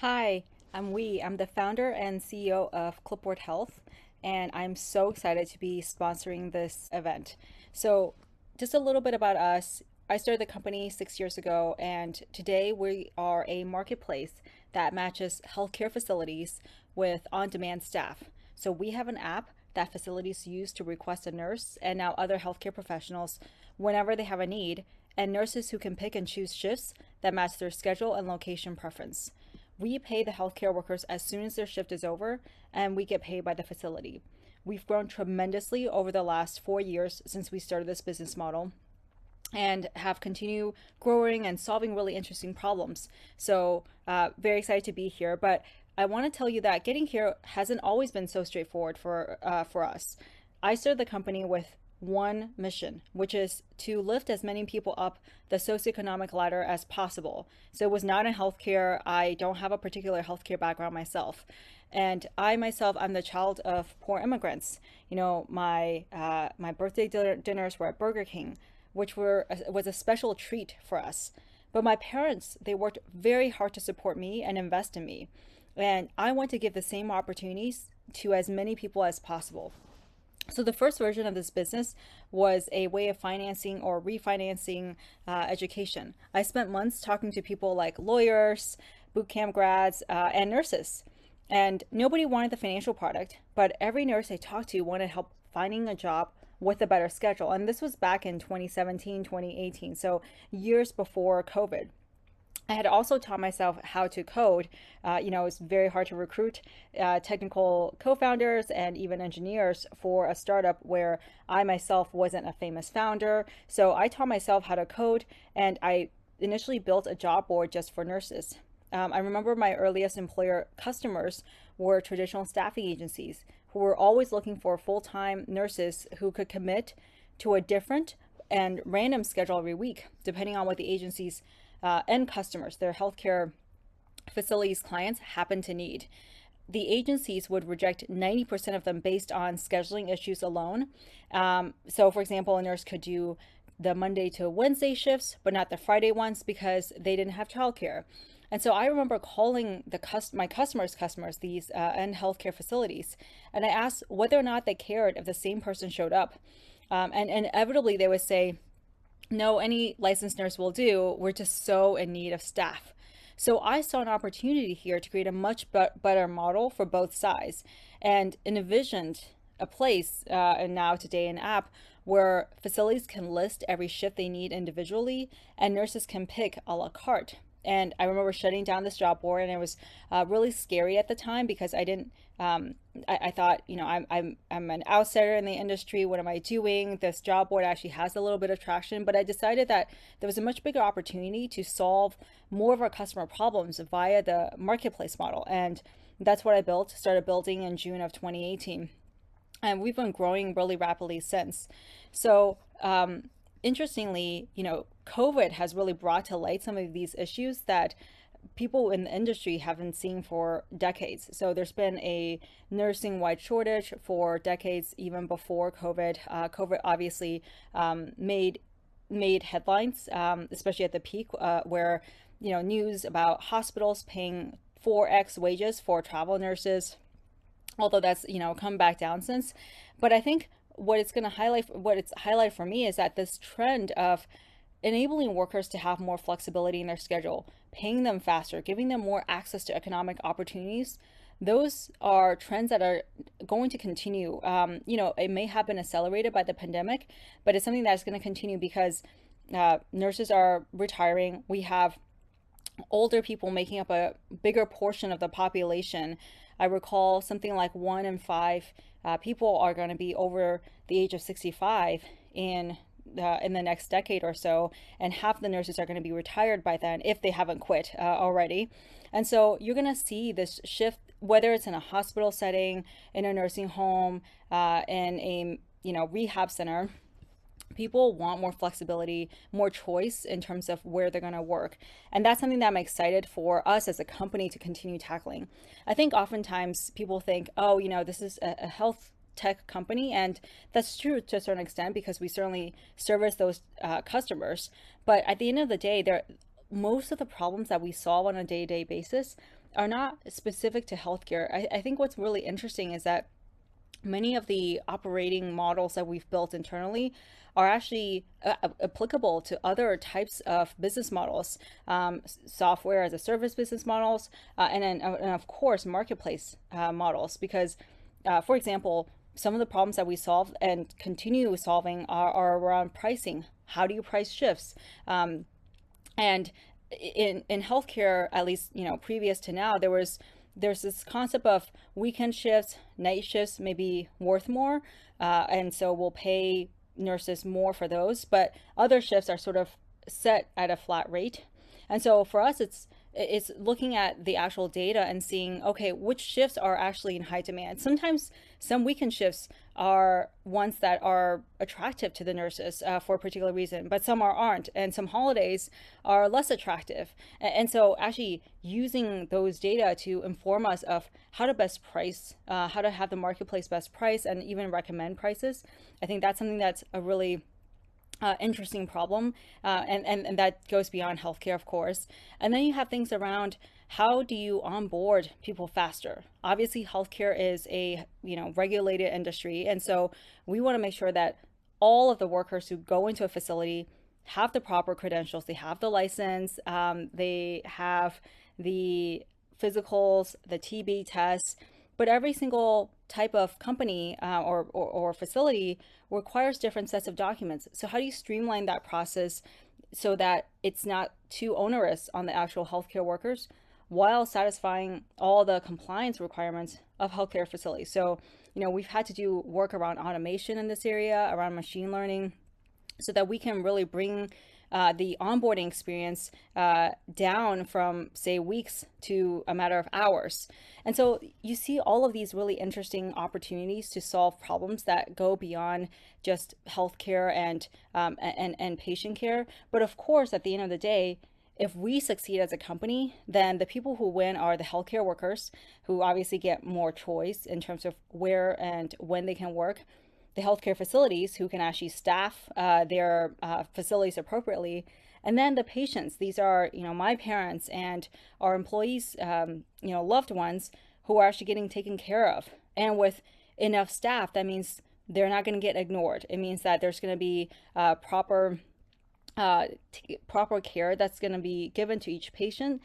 Hi, I'm Wei. I'm the founder and CEO of Clipboard Health, and I'm so excited to be sponsoring this event. So, just a little bit about us. I started the company 6 years ago, and today we are a marketplace that matches healthcare facilities with on demand staff. So, we have an app that facilities use to request a nurse and now other healthcare professionals whenever they have a need, and nurses who can pick and choose shifts that match their schedule and location preference. We pay the healthcare workers as soon as their shift is over, and we get paid by the facility. We've grown tremendously over the last 4 years since we started this business model and have continued growing and solving really interesting problems. So, very excited to be here. But I want to tell you that getting here hasn't always been so straightforward for us. I started the company with one mission, which is to lift as many people up the socioeconomic ladder as possible. So it was not in healthcare. I don't have a particular healthcare background myself. And I myself, I'm the child of poor immigrants. My birthday dinners were at Burger King, which was a special treat for us. But my parents, they worked very hard to support me and invest in me. And I want to give the same opportunities to as many people as possible. So the first version of this business was a way of financing or refinancing education. I spent months talking to people like lawyers, boot camp grads, and nurses. And nobody wanted the financial product, but every nurse I talked to wanted help finding a job with a better schedule. And this was back in 2017, 2018, so years before COVID. I had also taught myself how to code. It's very hard to recruit technical co-founders and even engineers for a startup where I myself wasn't a famous founder. So I taught myself how to code, and I initially built a job board just for nurses. I remember my earliest employer customers were traditional staffing agencies who were always looking for full-time nurses who could commit to a different and random schedule every week, depending on what the agency's end customers, their healthcare facilities clients, happen to need. The agencies would reject 90% of them based on scheduling issues alone. So, for example, a nurse could do the Monday to Wednesday shifts, but not the Friday ones because they didn't have childcare. And so I remember calling my customers, these end healthcare facilities, and I asked whether or not they cared if the same person showed up. And inevitably, they would say, no, any licensed nurse will do. We're just so in need of staff. So I saw an opportunity here to create a much better model for both sides and envisioned a place, and now today an app, where facilities can list every shift they need individually and nurses can pick a la carte. And I remember shutting down this job board, and it was really scary at the time because I didn't. I thought, I'm an outsider in the industry. What am I doing? This job board actually has a little bit of traction, but I decided that there was a much bigger opportunity to solve more of our customer problems via the marketplace model, and that's what I started building in June of 2018, and we've been growing really rapidly since. So, interestingly, COVID has really brought to light some of these issues that people in the industry haven't seen for decades. So there's been a nursing-wide shortage for decades, even before COVID. COVID obviously made headlines, especially at the peak, where news about hospitals paying 4x wages for travel nurses, although that's come back down since. But I think what it's highlighted for me is that this trend of enabling workers to have more flexibility in their schedule, paying them faster, giving them more access to economic opportunities, those are trends that are going to continue. It may have been accelerated by the pandemic, but it's something that's going to continue because nurses are retiring. We have older people making up a bigger portion of the population. I recall something like 1 in 5 people are going to be over the age of 65 in the next decade or so, and half the nurses are going to be retired by then if they haven't quit already. And so you're going to see this shift, whether it's in a hospital setting, in a nursing home, in a rehab center. People want more flexibility, more choice in terms of where they're going to work. And that's something that I'm excited for us as a company to continue tackling. I think oftentimes people think, oh, this is a health tech company, and that's true to a certain extent because we certainly service those customers. But at the end of the day, most of the problems that we solve on a day-to-day basis are not specific to healthcare. I think what's really interesting is that many of the operating models that we've built internally are actually applicable to other types of business models, software as a service business models, and of course, marketplace models. Because, for example, some of the problems that we solve and continue solving are around pricing. How do you price shifts? And in healthcare, at least previous to now, there's this concept of weekend shifts, night shifts may be worth more, and so we'll pay nurses more for those, but other shifts are sort of set at a flat rate. And so for us, it's looking at the actual data and seeing, okay, which shifts are actually in high demand. Sometimes some weekend shifts are ones that are attractive to the nurses for a particular reason, but some aren't, and some holidays are less attractive. And so actually using those data to inform us of how to best price, how to have the marketplace best price and even recommend prices, I think that's something that's a really interesting problem, and that goes beyond healthcare, of course. And then you have things around how do you onboard people faster. Obviously, healthcare is a regulated industry, and so we want to make sure that all of the workers who go into a facility have the proper credentials. They have the license, they have the physicals, the TB tests, but every single type of company or facility requires different sets of documents. So how do you streamline that process so that it's not too onerous on the actual healthcare workers while satisfying all the compliance requirements of healthcare facilities? So, we've had to do work around automation in this area, around machine learning, so that we can really bring the onboarding experience down from, say, weeks to a matter of hours. And so you see all of these really interesting opportunities to solve problems that go beyond just healthcare and patient care. But of course, at the end of the day, if we succeed as a company, then the people who win are the healthcare workers, who obviously get more choice in terms of where and when they can work, the healthcare facilities who can actually staff their facilities appropriately, and then the patients. These are my parents and our employees, loved ones who are actually getting taken care of. And with enough staff, that means they're not going to get ignored. It means that there's going to be proper care that's going to be given to each patient,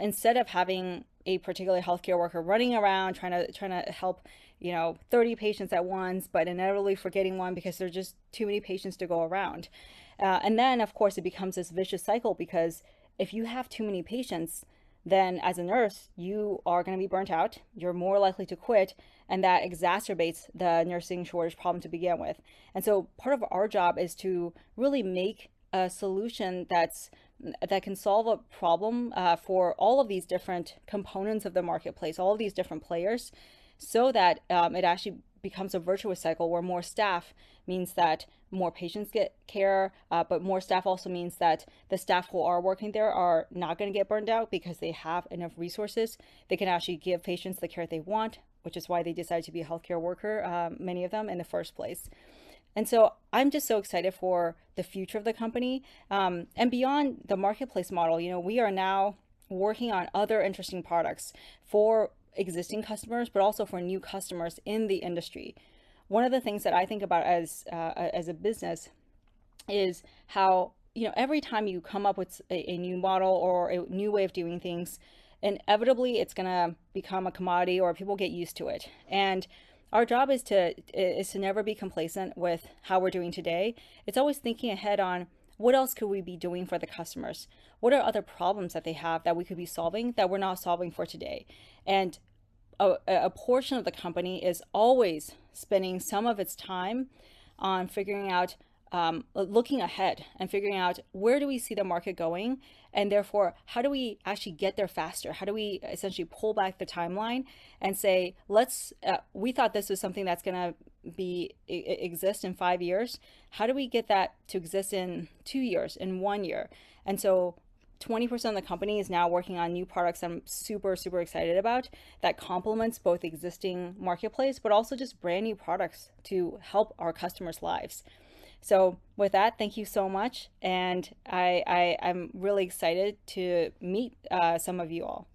instead of having a particular healthcare worker running around trying to help 30 patients at once, but inevitably forgetting one because there's just too many patients to go around. And then, of course, it becomes this vicious cycle, because if you have too many patients, then as a nurse, you are going to be burnt out. You're more likely to quit, and that exacerbates the nursing shortage problem to begin with. And so part of our job is to really make a solution that can solve a problem for all of these different components of the marketplace, all of these different players, so that it actually becomes a virtuous cycle where more staff means that more patients get care, but more staff also means that the staff who are working there are not going to get burned out because they have enough resources. They can actually give patients the care they want, which is why they decided to be a healthcare worker, many of them in the first place. And so I'm just so excited for the future of the company. And beyond the marketplace model, we are now working on other interesting products for existing customers, but also for new customers in the industry. One of the things that I think about as a business is how, every time you come up with a new model or a new way of doing things, inevitably it's going to become a commodity or people get used to it. And our job is to never be complacent with how we're doing today. It's always thinking ahead on what else could we be doing for the customers? What are other problems that they have that we could be solving that we're not solving for today? And a portion of the company is always spending some of its time on figuring out, looking ahead and figuring out where do we see the market going, and therefore how do we actually get there faster? How do we essentially pull back the timeline and say, we thought this was something that's going to exist in 5 years. How do we get that to exist in 2 years, in 1 year? And so 20% of the company is now working on new products I'm super, super excited about, that complements both existing marketplace, but also just brand new products to help our customers' lives. So with that, thank you so much. And I'm really excited to meet some of you all.